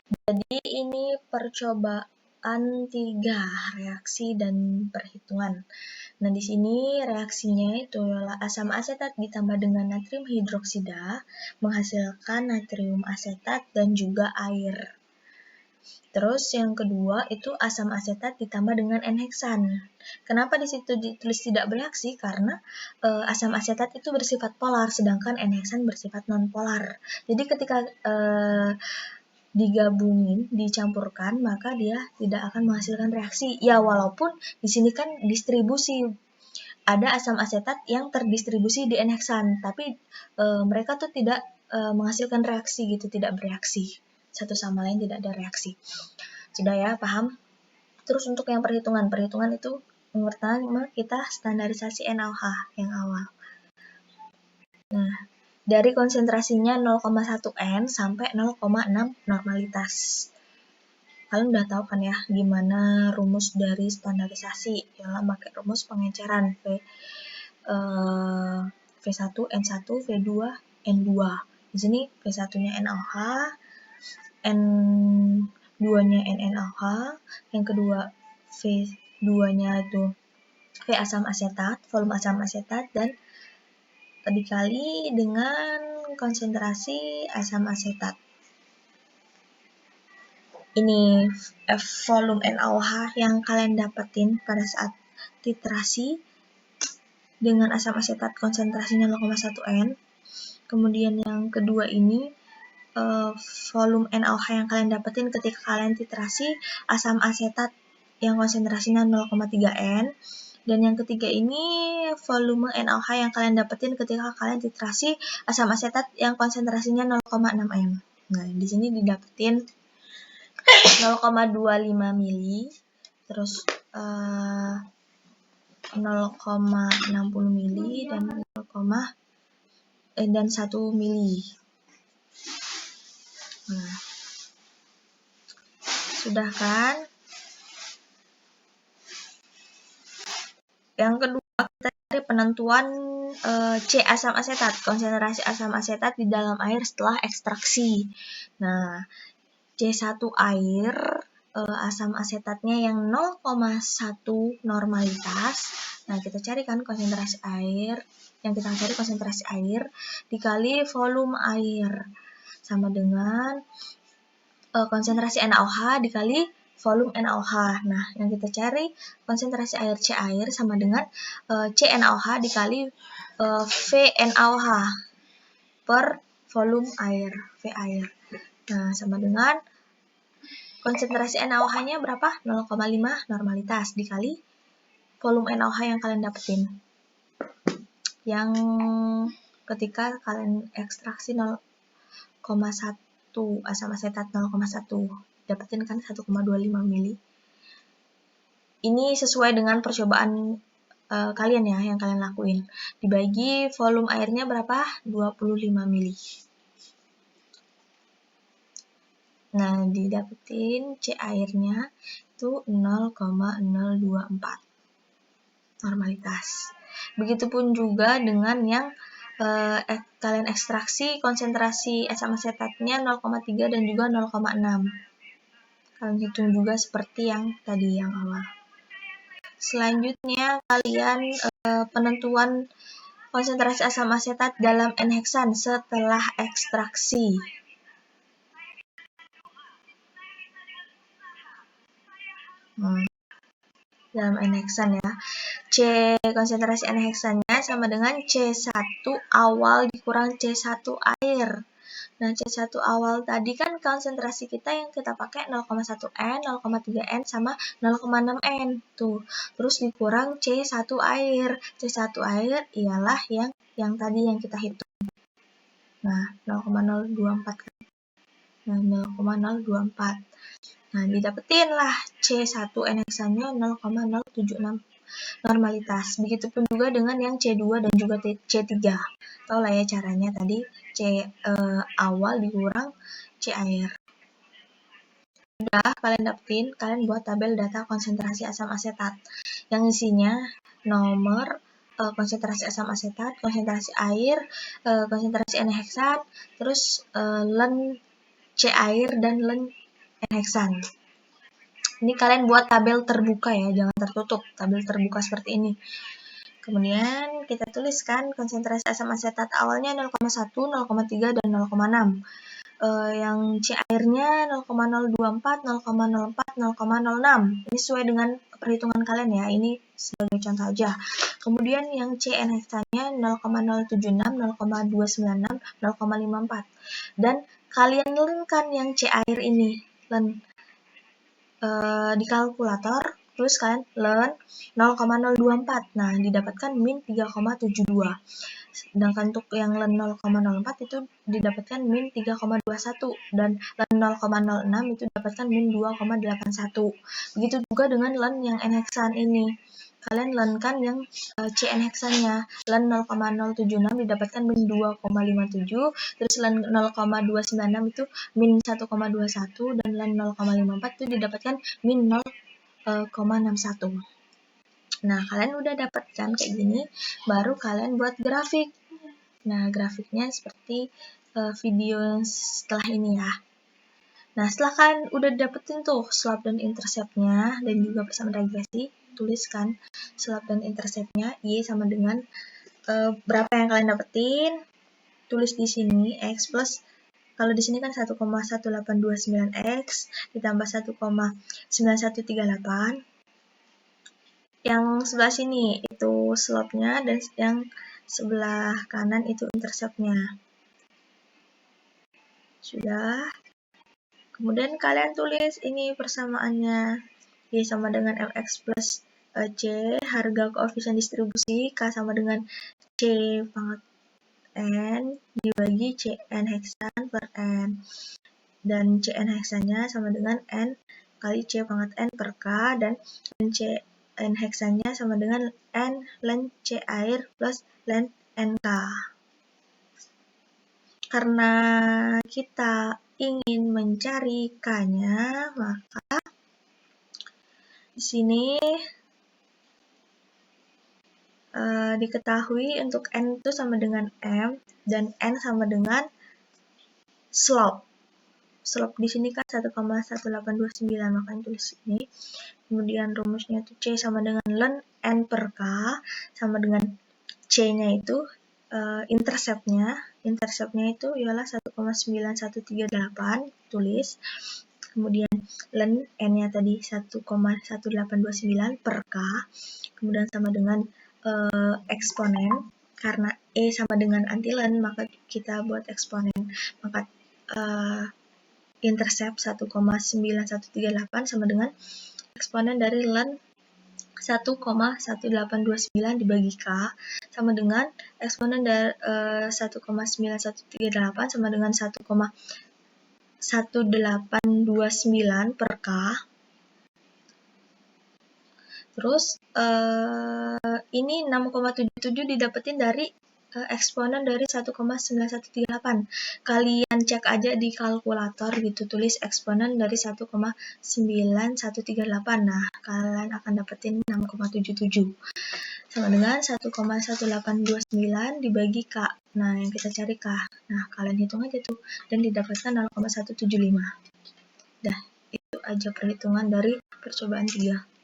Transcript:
Jadi ini percobaan 3 reaksi dan perhitungan. Nah, di sini reaksinya itu adalah asam asetat ditambah dengan natrium hidroksida menghasilkan natrium asetat dan juga air. Terus yang kedua itu asam asetat ditambah dengan N-heksan. Kenapa di situ ditulis tidak bereaksi? Karena asam asetat itu bersifat polar, sedangkan N-heksan bersifat non-polar. Jadi ketika digabungin, dicampurkan, maka dia tidak akan menghasilkan reaksi. Ya, walaupun di sini kan distribusi. Ada asam asetat yang terdistribusi di N-heksan, tapi mereka tuh tidak menghasilkan reaksi gitu, tidak bereaksi. Satu sama lain tidak ada reaksi. Sudah ya, paham? Terus untuk yang perhitungan itu yang pertama kita standarisasi NaOH yang awal. Nah, dari konsentrasinya 0,1 N sampai 0,6 normalitas. Kalian udah tahu kan ya gimana rumus dari standarisasi? Yalah pakai rumus pengenceran V1, N1, V2, N2. Di sini V1-nya NaOH, N2-nya NNaOH, yang kedua V2-nya itu V asam asetat, volume asam asetat, dan dikali dengan konsentrasi asam asetat. Ini volume NaOH yang kalian dapetin pada saat titrasi dengan asam asetat konsentrasinya 0,1 N. Kemudian yang kedua ini volume NaOH yang kalian dapetin ketika kalian titrasi asam asetat yang konsentrasinya 0,3 N. Dan yang ketiga ini volume NaOH yang kalian dapetin ketika kalian titrasi asam asetat yang konsentrasinya 0,6 N. Nah, di sini didapetin 0,25 mili, terus 0,60 mili dan 1 mili. Nah, sudah kan? Yang kedua, kita cari penentuan C asam asetat, konsentrasi asam asetat di dalam air setelah ekstraksi. Nah, C1 air, asam asetatnya yang 0,1 normalitas. Nah, kita carikan konsentrasi air, yang kita cari konsentrasi air dikali volume air, sama dengan konsentrasi NaOH dikali volume NaOH. Nah, yang kita cari konsentrasi air C air sama dengan C NaOH dikali V NaOH per volume air, V air. Nah, sama dengan konsentrasi NaOH-nya berapa? 0,5 normalitas dikali volume NaOH yang kalian dapetin. Yang ketika kalian ekstraksi 0,1 asam asetat 0,1 dapetin kan 1,25 mili. Ini sesuai dengan percobaan kalian ya yang kalian lakuin. Dibagi volume airnya berapa? 25 mili. Nah, didapetin C airnya itu 0,024 normalitas. Begitupun juga dengan yang kalian ekstraksi konsentrasi asam asetatnya 0,3 dan juga 0,6. Kalian hitung juga seperti yang tadi yang awal. Selanjutnya kalian penentuan konsentrasi asam asetat dalam N-heksan setelah ekstraksi. Dalam N-heksan ya. C konsentrasi N-heksannya sama dengan C1 awal dikurang C1 air. Nah, C1 awal tadi kan konsentrasi kita yang kita pakai 0,1 N, 0,3 N, sama 0,6 N. Tuh. Terus dikurang C1 air. C1 air ialah yang tadi yang kita hitung. Nah, 0,024 kan. Nah, 0,024. Nah, didapetin lah C1 N-heksannya 0,076 normalitas. Begitupun juga dengan yang C2 dan juga C3. Tahu lah ya caranya tadi, C awal dikurang C air. Udah kalian dapetin, kalian buat tabel data konsentrasi asam asetat yang isinya nomor konsentrasi asam asetat, konsentrasi air, konsentrasi N-heksan, terus len C air dan len N-heksan. Ini kalian buat tabel terbuka ya, jangan tertutup, tabel terbuka seperti ini. Kemudian kita tuliskan konsentrasi asam asetat awalnya 0,1, 0,3, dan 0,6. Yang C airnya 0,024, 0,04, 0,06. Ini sesuai dengan perhitungan kalian ya, ini sebagai contoh aja. Kemudian yang C N-heksannya 0,076, 0,296, 0,54. Dan kalian lenkan yang C air ini, di kalkulator, terus kalian len 0,024. Nah, didapatkan min 3,72. Sedangkan untuk yang len 0,04 itu didapatkan min 3,21 dan len 0,06 itu didapatkan min 2,81. Begitu juga dengan len yang N-heksan ini. Kalian lenkan yang C N-heksannya. Len 0,076 didapatkan min 2,57, terus len 0,296 itu min 1,21 dan len 0,54 itu didapatkan min 0,61. Nah, kalian udah dapatkan kayak gini, baru kalian buat grafik. Nah, grafiknya seperti video setelah ini ya. Nah, setelah kalian udah dapetin tuh slope dan interceptnya dan juga persamaan regresi, tuliskan slope dan interceptnya Y sama dengan berapa yang kalian dapetin, tulis di sini X plus, kalau di sini kan 1,1829X ditambah 1,9138. Yang sebelah sini itu slope-nya dan yang sebelah kanan itu intercept-nya. Sudah. Kemudian kalian tulis ini persamaannya. Y sama dengan Mx plus C, harga koefisien distribusi, K sama dengan C pangkat N dibagi Cn heksan per N. Dan Cn heksannya sama dengan N kali C pangkat N per K, dan Cn heksannya sama dengan N len C air plus len NK. Karena kita ingin mencari K-nya, maka di sini diketahui untuk N itu sama dengan M dan N sama dengan slope. Slope di sini kan 1,1829, makanya tulis ini. Kemudian rumusnya itu C sama dengan len N per K sama dengan C-nya itu interceptnya itu ialah 1,9138, tulis. Kemudian len N-nya tadi 1,1829 per K, kemudian sama dengan eksponen, karena E sama dengan antilen, maka kita buat eksponen, maka intercept 1,9138 sama dengan eksponen dari len 1,1829 dibagi K sama dengan eksponen dari 1,9138 sama dengan 1,1829 per K. Terus ini 6,77 didapetin dari eksponen dari 1,9138. Kalian cek aja di kalkulator gitu, tulis eksponen dari 1,9138. Nah, kalian akan dapetin 6,77 sama dengan 1,1829 dibagi K. Nah, yang kita cari K. Nah, kalian hitung aja tuh dan didapatkan 0,175. Dah, itu aja perhitungan dari percobaan 3.